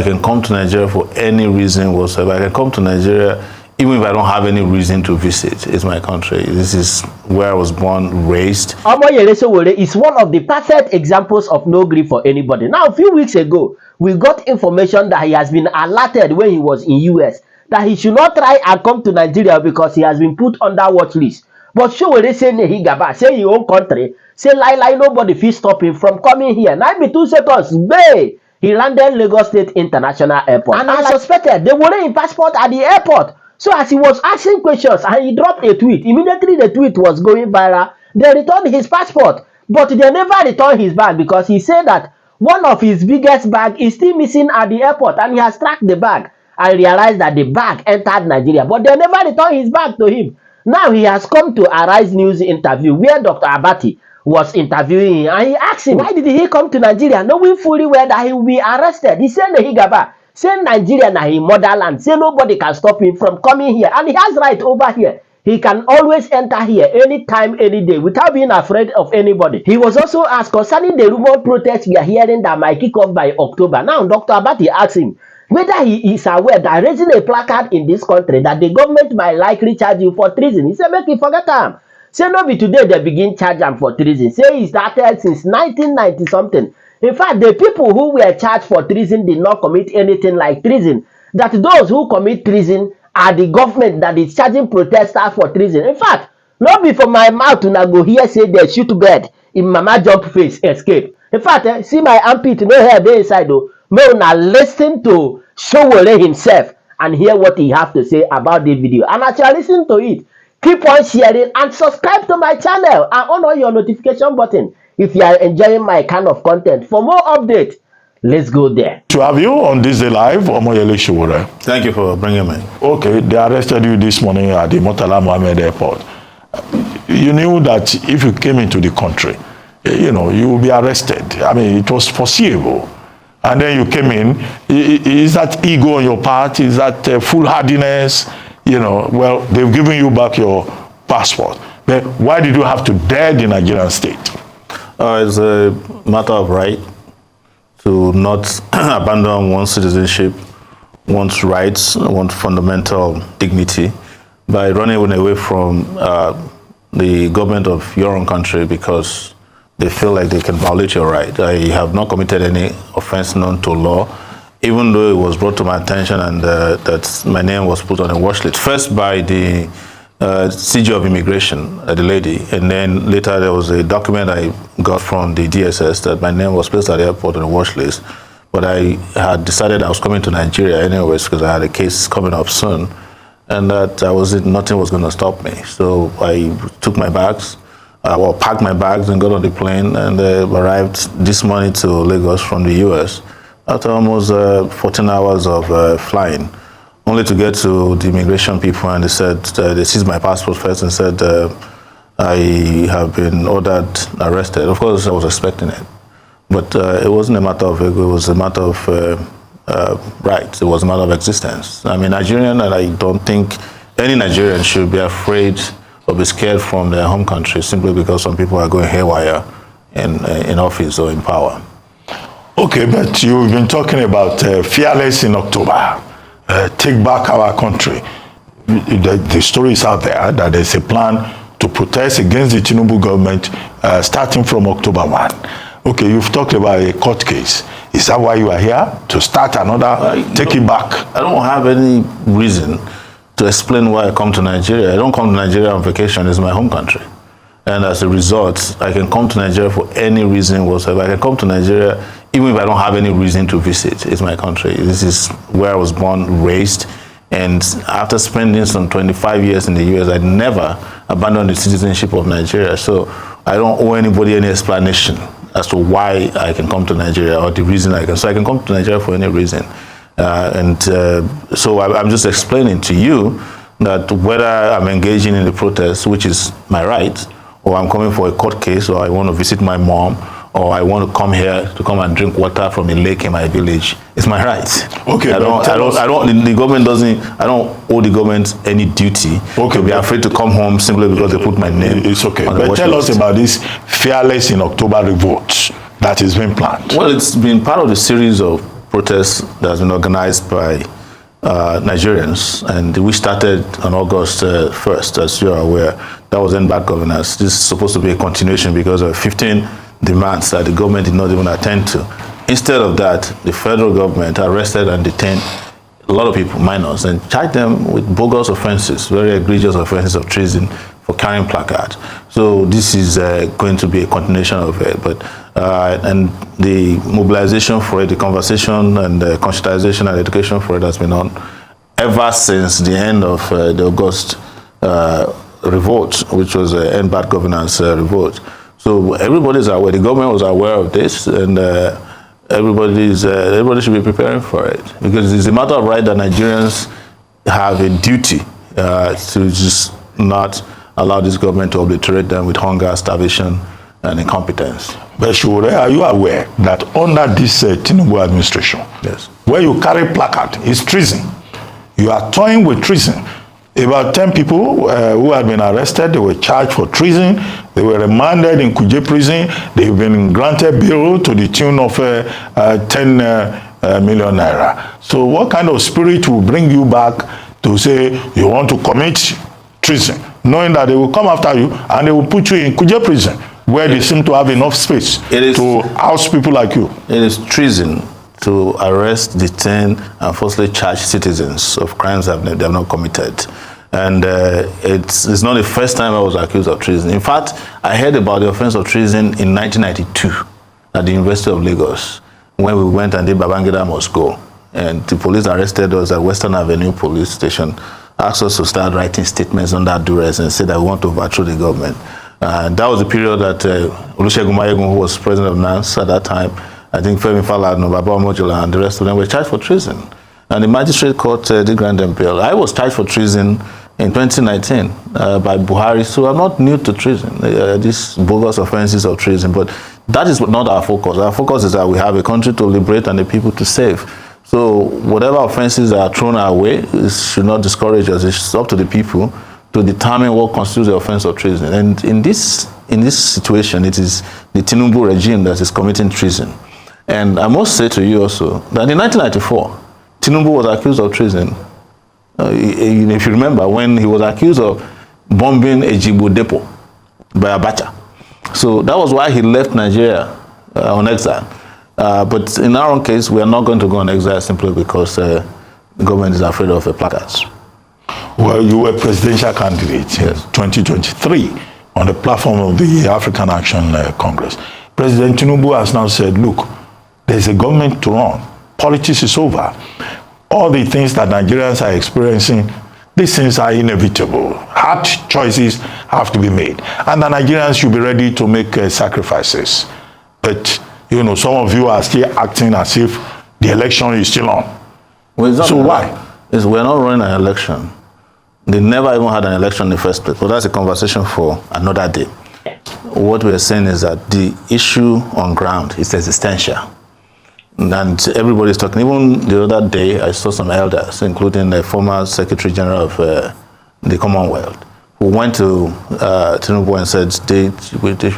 can come to Nigeria for any reason whatsoever. I can come to Nigeria even if I don't have any reason to visit. It's my country. This is where I was born, raised. Omoyele Sowore is one of the perfect examples of no grief for anybody. Now, a few weeks ago, we got information that he has been alerted when he was in U.S. that he should not try and come to Nigeria because he has been put under watch list. But Sowore say he gaba, say his own country, say lie, nobody fit stop him from coming here. 92 seconds, bae! He landed Lagos State International Airport. And I suspected they were in passport at the airport. So as he was asking questions and he dropped a tweet, immediately the tweet was going viral. They returned his passport, but they never returned his bag because he said that one of his biggest bag is still missing at the airport, and he has tracked the bag and realized that the bag entered Nigeria, but they never returned his bag to him. Now he has come to Arise News interview where Dr Abati was interviewing him, and he asked him, why did he come to Nigeria knowing fully well that he will be arrested? He said he gaba, say Nigeria na his motherland, say nobody can stop him from coming here, and he has right over here. He can always enter here anytime, any day, without being afraid of anybody. He was also asked concerning the rumored protest we are hearing that might kick off by October. Now, Dr. Abati asked him whether he is aware that raising a placard in this country that the government might likely charge you for treason. He said, make you forget him. Say no be today they begin charge him for treason. Say he started since 1990 something. In fact, the people who were charged for treason did not commit anything like treason. That those who commit treason are the government that is charging protesters for treason. In fact, not be from my mouth to go here say they shoot bird in mama jump face escape. In fact, see my armpit, no hair there inside though. May una listen to Sowore himself and hear what he have to say about the video. And as you are listening to it, keep on sharing and subscribe to my channel and on your notification button if you are enjoying my kind of content. For more updates, let's go there. To have you on this day live, Omoyele Sowore. Thank you for bringing me. Okay, they arrested you this morning at the Murtala Mohammed Airport. You knew that if you came into the country, you know, you will be arrested. I mean, it was foreseeable. And then you came in. Is that ego on your part? Is that foolhardiness? You know, well, they've given you back your passport. But why did you have to dare the Nigerian state? It's a matter of right to not abandon one's citizenship, one's rights, one's fundamental dignity by running away from the government of your own country because they feel like they can violate your right. I have not committed any offense known to law, even though it was brought to my attention and that my name was put on a watch list. First by the CG of Immigration, the lady, and then later there was a document I got from the DSS that my name was placed at the airport on a watch list. But I had decided I was coming to Nigeria anyways because I had a case coming up soon, and that nothing was going to stop me. So I took my bags, packed my bags and got on the plane and arrived this morning to Lagos from the U.S. after almost 14 hours of flying. Only to get to the immigration people and they said, they seized my passport first and said, I have been ordered arrested. Of course, I was expecting it. But it wasn't a matter of ego, it was a matter of rights. It was a matter of existence. I'm a Nigerian and I don't think any Nigerian should be afraid or be scared from their home country simply because some people are going haywire in office or in power. Okay, but you've been talking about fearless in October. Take back our country. The story is out there that there's a plan to protest against the Tinubu government starting from October 1. Okay, you've talked about a court case. Is that why you are here? To start another, take it back? I don't have any reason to explain why I come to Nigeria. I don't come to Nigeria on vacation. It's my home country. And as a result, I can come to Nigeria for any reason whatsoever. I can come to Nigeria even if I don't have any reason to visit. It's my country. This is where I was born, raised, and after spending some 25 years in the U.S., I never abandoned the citizenship of Nigeria. So I don't owe anybody any explanation as to why I can come to Nigeria or the reason I can. So I can come to Nigeria for any reason. So I'm just explaining to you that whether I'm engaging in the protest, which is my right, or I'm coming for a court case, or I want to visit my mom, or I want to come here to come and drink water from a lake in my village, it's my right. Okay, I don't the government doesn't, I don't owe the government any duty to be afraid to come home simply because they put my name. It's okay. But tell us about this fearless in October revolt that is being planned. Well, it's been part of the series of protest that has been organized by Nigerians, and we started on August 1st, as you are aware. That was End Bad Governance. This is supposed to be a continuation because of 15 demands that the government did not even attend to. Instead of that, the federal government arrested and detained a lot of people, minors, and charged them with bogus offenses, very egregious offenses of treason for carrying placards. So this is going to be a continuation of it. But and the mobilization for it, the conversation and the conscientization and education for it has been on ever since the end of the August revolt, which was End Bad Governance revolt. So everybody's aware, the government was aware of this, and everybody should be preparing for it, because it's a matter of right that Nigerians have a duty to just not allow this government to obliterate them with hunger, starvation, and incompetence. But Sowore, are you aware that under this Tinubu administration, yes, where you carry placard is treason? You are toying with treason. About 10 people who had been arrested, they were charged for treason. They were remanded in Kuje prison. They've been granted bail to the tune of 10 million naira. So what kind of spirit will bring you back to say you want to commit treason, knowing that they will come after you and they will put you in Kuje prison, where they seem to have enough space to house people like you? It is treason to arrest, detain, and falsely charge citizens of crimes they have not committed. And it's not the first time I was accused of treason. In fact, I heard about the offense of treason in 1992 at the University of Lagos, when we went and did Babangida Must Go. And the police arrested us at Western Avenue Police Station, asked us to start writing statements under duress and said that we want to overthrow the government. That was the period that Olusegun Mayegun, who was president of NANS at that time, I think Femi Falana, Baba Omojola, and the rest of them were charged for treason. And the magistrate court did grant them bail. I was charged for treason in 2019 by Buhari, so I'm not new to treason, these bogus offenses of treason, but that is not our focus. Our focus is that we have a country to liberate and the people to save. So whatever offenses are thrown our way, it should not discourage us. It's up to the people to determine what constitutes the offense of treason. And in this situation, it is the Tinubu regime that is committing treason. And I must say to you also that in 1994, Tinubu was accused of treason. If you remember, when he was accused of bombing a Jibo depot by Abacha. So that was why he left Nigeria on exile. But in our own case, we are not going to go on exile simply because the government is afraid of the placards. Well, you were presidential candidate in 2023 on the platform of the African Action Congress. President Tinubu has now said, look, there's a government to run. Politics is over. All the things that Nigerians are experiencing, these things are inevitable. Hard choices have to be made. And the Nigerians should be ready to make sacrifices. But, you know, some of you are still acting as if the election is still on. Well, so why? We're not running an election. They never even had an election in the first place. But that's a conversation for another day. What we're saying is that the issue on ground is existential. And everybody's talking. Even the other day, I saw some elders, including the former Secretary General of the Commonwealth, who went to Tinubu and said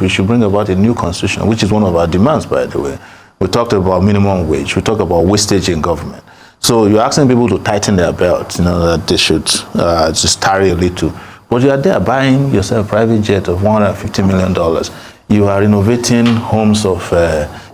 we should bring about a new constitution, which is one of our demands, by the way. We talked about minimum wage. We talked about wastage in government. So you're asking people to tighten their belts, you know, that they should just tarry a little. But you are there buying yourself a private jet of $150 million. You are renovating homes of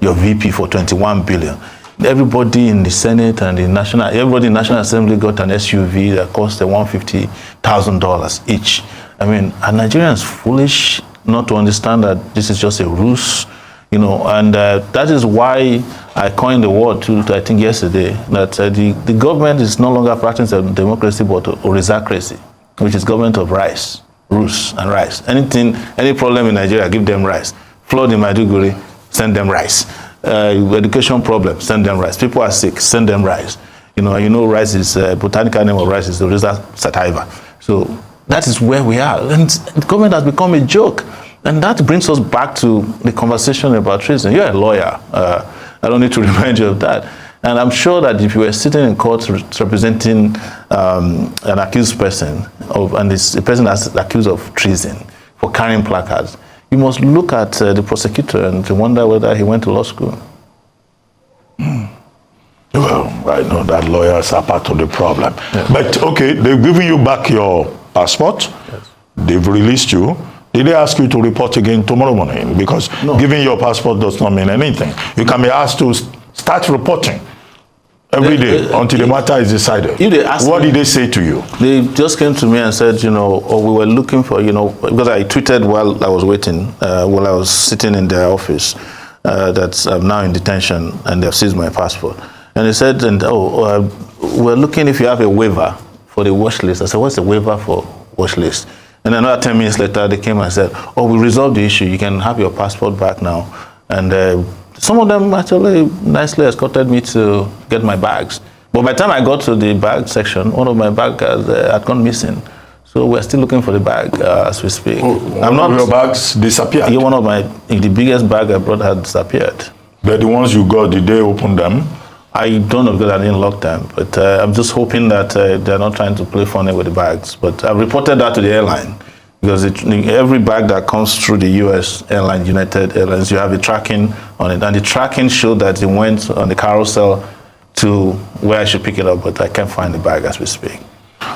your VP for $21 billion. Everybody in the Senate and everybody in the National Assembly got an SUV that cost $150,000 each. I mean, are Nigerians foolish not to understand that this is just a ruse? You know, and that is why I coined the word, I think yesterday, that the government is no longer practicing democracy but orisacracy, which is government of rice. Rus and rice. Any problem in Nigeria, give them rice. Flood in Maiduguri, send them rice. Education problem, send them rice. People are sick, send them rice. You know, rice is botanical name of rice is the Oryza sativa. So that is where we are, and the government has become a joke, and that brings us back to the conversation about treason. You're a lawyer. I don't need to remind you of that. And I'm sure that if you were sitting in court representing an accused person, and this a person that's accused of treason for carrying placards, you must look at the prosecutor and to wonder whether he went to law school. Well, I know that lawyers are part of the problem. Yeah. But okay, they've given you back your passport. Yes. They've released you. Did they ask you to report again tomorrow morning? Because giving your passport does not mean anything. You can be asked to start reporting every day until the matter is decided. What did they say to you? They just came to me and said, we were looking for, because I tweeted while I was waiting, while I was sitting in their office, that I'm now in detention and they've seized my passport. And they said, we're looking if you have a waiver for the watch list. I said, what's the waiver for watch list? And another 10 minutes later, they came and said, we resolved the issue. You can have your passport back now. And some of them actually nicely escorted me to get my bags. But by the time I got to the bag section, one of my bags had gone missing. So we're still looking for the bag as we speak. One of your bags disappeared? Yeah, the biggest bag I brought had disappeared. But the ones you got, did they open them? I don't know because I didn't lock them, but I'm just hoping that they're not trying to play funny with the bags. But I reported that to the airline because every bag that comes through the U.S. airline, United Airlines, you have a tracking on it. And the tracking showed that it went on the carousel to where I should pick it up, but I can't find the bag as we speak.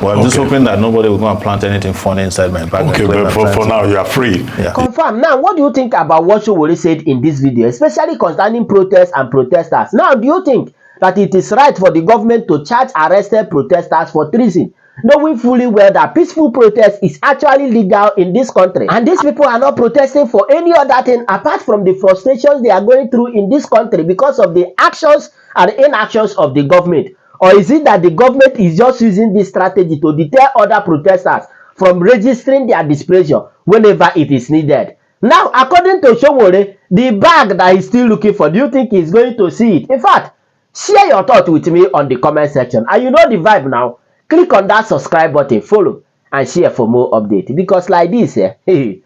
Well, I'm just hoping that nobody will go and plant anything funny inside my bag. Okay, but for now, you are free. Yeah. Confirm. Now, what do you think about what Sowore said in this video, especially concerning protests and protesters? Now, do you think that it is right for the government to charge arrested protesters for treason, knowing fully well that peaceful protest is actually legal in this country? And these people are not protesting for any other thing apart from the frustrations they are going through in this country because of the actions and inactions of the government. Or is it that the government is just using this strategy to deter other protesters from registering their displeasure whenever it is needed? Now, according to Sowore, the bag that he's still looking for, do you think he's going to see it? In fact, share your thoughts with me on the comment section. And you know the vibe now. Click on that subscribe button, follow, and share for more updates. Because like this, we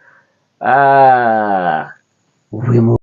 move.